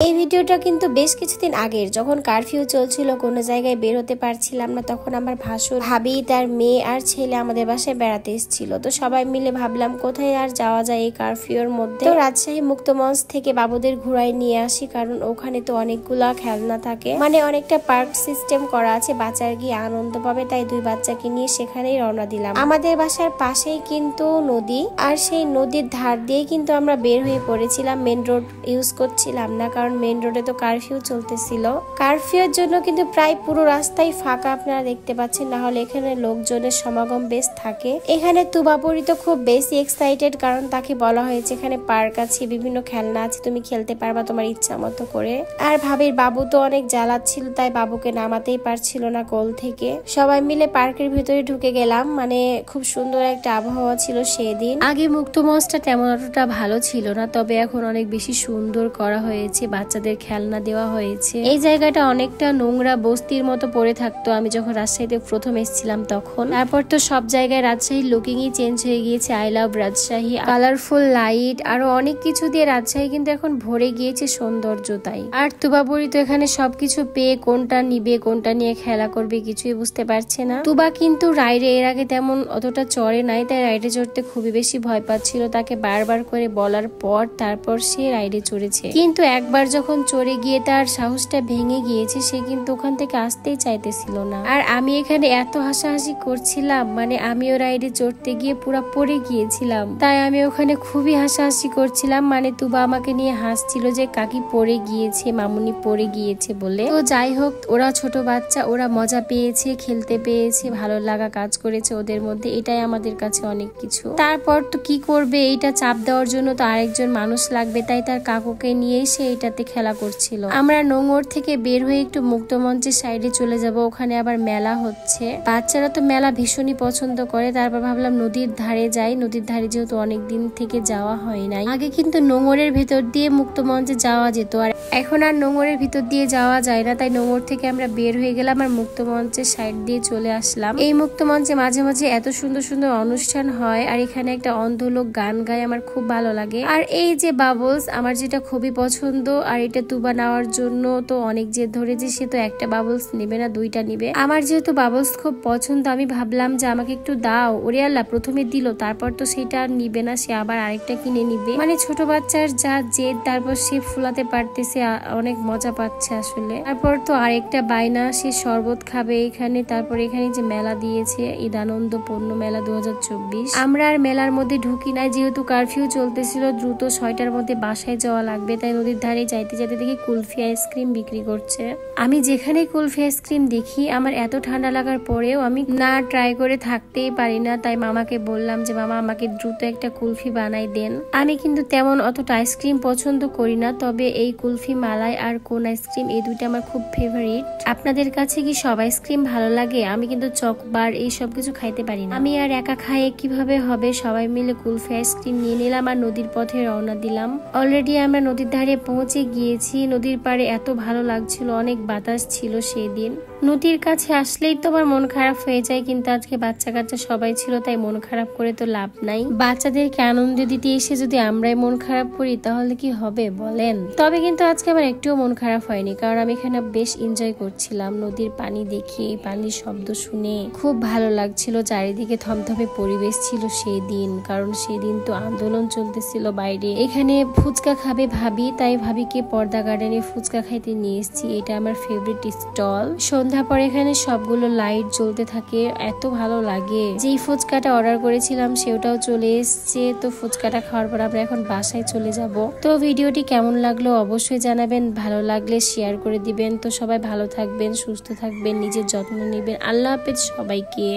এই ভিডিওটা কিন্তু বেশ কিছুদিন আগের, যখন কারফিউ চলছিল, কোনো জায়গায় বের হতে পারছিলাম না, তখন আমার ভাসুর, ভাবি, তার মেয়ে আর ছেলে আমাদের বাসায় বেড়াতে এসেছিল। তো সবাই মিলে ভাবলাম কোথায় আর যাওয়া যায় এই কারফিউর মধ্যে। তো রাজশাহী মুক্তমঞ্চ থেকে বাবুদের ঘুরাই নিয়ে আসি, কারণ ওখানে তো অনেকগুলা খেলনা থাকে, মানে অনেকটা পার্ক সিস্টেম করা আছে, বাচ্চার গিয়ে আনন্দ পাবে। তাই দুই বাচ্চাকে নিয়ে সেখানেই রওনা দিলাম। আমাদের বাসার পাশেই কিন্তু নদী, আর সেই নদীর ধার দিয়ে কিন্তু আমরা বের হয়ে পড়েছিলাম। মেন রোড ইউজ করছিলাম না, কারণ মেন রোডে তো কারফিউ চলতেছিল। কারফিউর জন্য কিন্তু প্রায় পুরো রাস্তায় ফাঁকা, আপনারা দেখতে পাচ্ছেন, না হলে এখানে লোকজনের সমাগম বেশ থাকে। এখানে তুবাপুরি তো খুব বেশি এক্সাইটেড, কারণ তাকে বলা হয়েছে এখানে পার্ক আছে, বিভিন্ন খেলনা আছে, তুমি খেলতে পারবা তোমার ইচ্ছা মতো করে। আর ভাবির বাবু তো অনেক জ্বালাচ্ছিল, তাই বাবুকে নামাতেই পারছিল না কোল থেকে। সবাই মিলে পার্কের ভিতরে ঢুকে গেলাম, মানে খুব সুন্দর একটা আবহাওয়া ছিল সেদিন। আগে মুক্তমঞ্চটা তেমন অতটা ভালো ছিল না, তবে এখন অনেক বেশি সুন্দর করা হয়েছে, বাচ্চাদের খেলনা দেওয়া হয়েছে। এই জায়গাটা অনেকটা নোংরা বস্তির মতো পড়ে থাকতো আমি যখন রাজশাহীতে প্রথম এসেছিলাম তখন। তারপর তো সব জায়গায় রাজশাহীর লুকিংই চেঞ্জ হয়ে গিয়েছে। I love Rajshahi, colourful light, আরো অনেক কিছু দিয়ে রাজশাহী কিন্তু এখন ভরে গিয়েছে সৌন্দর্যতাই। আর তুবাবুড়ি তো এখানে সবকিছু পেয়ে কোনটা নিবে, কোনটা নিয়ে খেলা করবে কিছুই বুঝতে পারছে না। তুবা কিন্তু রাইডে এর আগে তেমন অতটা চড়ে নাই, তাই রাইডে চড়তে খুবই বেশি ভয় পাচ্ছিল। তাকে বারবার করে বলার পর তারপর সে রাইডে চড়েছে, কিন্তু একবার যখন চড়ে গিয়ে তার সাহসটা ভেঙে গিয়েছে, সে কিন্তু ওখান থেকে আসতেই চাইতেছিল না। আর আমি এখানে এত হাসাহাসি করছিলাম, মানে আমিও রাইডে চড়তে গিয়ে পুরো পড়ে গিয়েছিলাম, তাই আমি ওখানে খুবই হাসাহাসি করছিলাম। মানে তুবা আমাকে নিয়ে হাসছিল যে কাকি পড়ে গিয়েছে, মামুনি পড়ে গিয়েছে বলে। তো যাই হোক, ওরা ছোট বাচ্চা, ওরা মজা পেয়েছে, খেলতে পেয়েছে, ভালো লাগা কাজ করেছে ওদের মধ্যে, এটাই আমাদের কাছে অনেক কিছু। তারপর তো কি করবে, এইটা চাপ দেওয়ার জন্য তো আরেকজন মানুষ লাগবে, তাই তার কাকুকে নিয়েই সে এটাতে খেলা করছিল। আমরা নোংর থেকে বের হয়ে একটু মুক্তমঞ্চের সাইডে চলে যাব, ওখানে আবার মেলা হচ্ছে। বাচ্চারা তো মেলা ভীষণই পছন্দ করে। তারপর ভাবলাম নদীর ধারে যাই, নদীর ধারে যেহেতু অনেক দিন থেকে যাওয়া হয় নাই। আগে কিন্তু নোংরের ভেতর দিয়ে মুক্তমঞ্চে যাওয়া যেত, আর এখন আর নোংরের ভিতর দিয়ে যাওয়া যায় না, তাই নোংর থেকে আমরা বের হয়ে গেলাম আর মুক্তমঞ্চের সাইড দিয়ে চলে আসলাম। এই মুক্তমঞ্চে মাঝে মাঝে এত সুন্দর সুন্দর অনুষ্ঠান হয়, আর এখানে একটা অন্ধ লোক গান গায়, আমার খুব ভালো লাগে। আর এই যে বাবলস, আমার যেটা খুবই পছন্দ, আর এটা তুবা নেওয়ার জন্য তো অনেক জেদ ধরেছে, সে তো একটা বাবলস নেবে না, দুইটা নিবে। আমার যেহেতু বাবলস খুব পছন্দ, আমি ভাবলাম যে আমাকে একটু দাও। ওরে আল্লাহ, প্রথমে দিল, তারপর তো সেটা আর নিবে না, সে আবার আরেকটা কিনে নিবে। মানে ছোট বাচ্চার যা জেদ, তারপর সে ফুলাতে পারতেছে, অনেক মজা পাচ্ছে আসলে। তারপর তো আরেকটা বায়না, সে শরবত খাবে এখানে। তারপর এখানে যে মেলা দিয়েছে, ঈদ আনন্দ পণ্য মেলা 2024, আমরা আর মেলার মধ্যে ঢুকি নাই, যেহেতু কারফিউ চলতেছিল, দ্রুত 6টার মধ্যে বাসায় যাওয়া লাগবে, তাই নদীর ধারে যাইতে যাইতে দেখি কুলফি আইসক্রিম বিক্রি করছে। আমি যেখানে কুলফি আইসক্রিম দেখি, আমার এত ঠান্ডা লাগার পরেও আমি না ট্রাই করে থাকতেই পারি না, তাই মামাকে বললাম যে মামা আমাকে দ্রুত একটা কুলফি বানাই দেন। আমি কিন্তু তেমন অতটা আইসক্রিম পছন্দ করি না, তবে এই কুলফি, মালাই আর কোন আইসক্রিম, এই দুইটা আমার খুব ফেভারিট। আপনাদের কাছে কি সব আইসক্রিম ভালো লাগে? আমি কিন্তু চকবার এই সব কিছু খাইতে পারি না। আমি আর একা খাইয়ে কিভাবে হবে, সবাই মিলে কুলফি আইসক্রিম নিয়ে নিলাম আর নদীর পথে রওনা দিলাম। অলরেডি আমরা নদীর ধারে পৌঁছে গিয়েছি। নদীর পাড়ে এত ভালো লাগছিল, অনেক বাতাস ছিল সেদিন। নদীর কাছে আসলেই তো আমার মন খারাপ হয়ে যায়, কিন্তু আজকে বাচ্চা কাচ্চা সবাই ছিল, তাই মন খারাপ করে তো লাভ নাই। বাচ্চাদেরকে আনন্দ দিতে এসে যদি আমরাই মন খারাপ করি, তাহলে কি হবে বলেন? তবে কিন্তু আজকে আমার একটুও মন খারাপ হয়নি, কারণ আমি এখানে বেশ এনজয় করছিলাম। নদীর পানি দেখে, পানির শব্দ শুনে খুব ভালো লাগছিল। চারিদিকে থমথমে পরিবেশ ছিল সেই দিন, কারণ সেদিন তো আন্দোলন চলতেছিল বাইরে। এখানে ফুচকা খাবে ভাবি, তাই ভাবিকে পর্দা গার্ডেনে ফুচকা খাইতে নিয়ে এসেছি। এটা আমার ফেভারিট স্টল। সন্ধ্যা পর এখানে সবগুলো লাইট জ্বলতে থাকে, এত ভালো লাগে। যেই ফুচকাটা অর্ডার করেছিলাম সেটাও চলে এসছে। তো ফুচকাটা খাওয়ার পর আমরা এখন বাসায় চলে যাব। তো ভিডিওটি কেমন লাগলো অবশ্যই জানাবেন, ভালো লাগলে শেয়ার করে দিবেন। তো সবাই ভালো থাকবেন, সুস্থ থাকবেন, নিজের যত্ন নেবেন। আল্লাহ হাফেজ সবাইকে।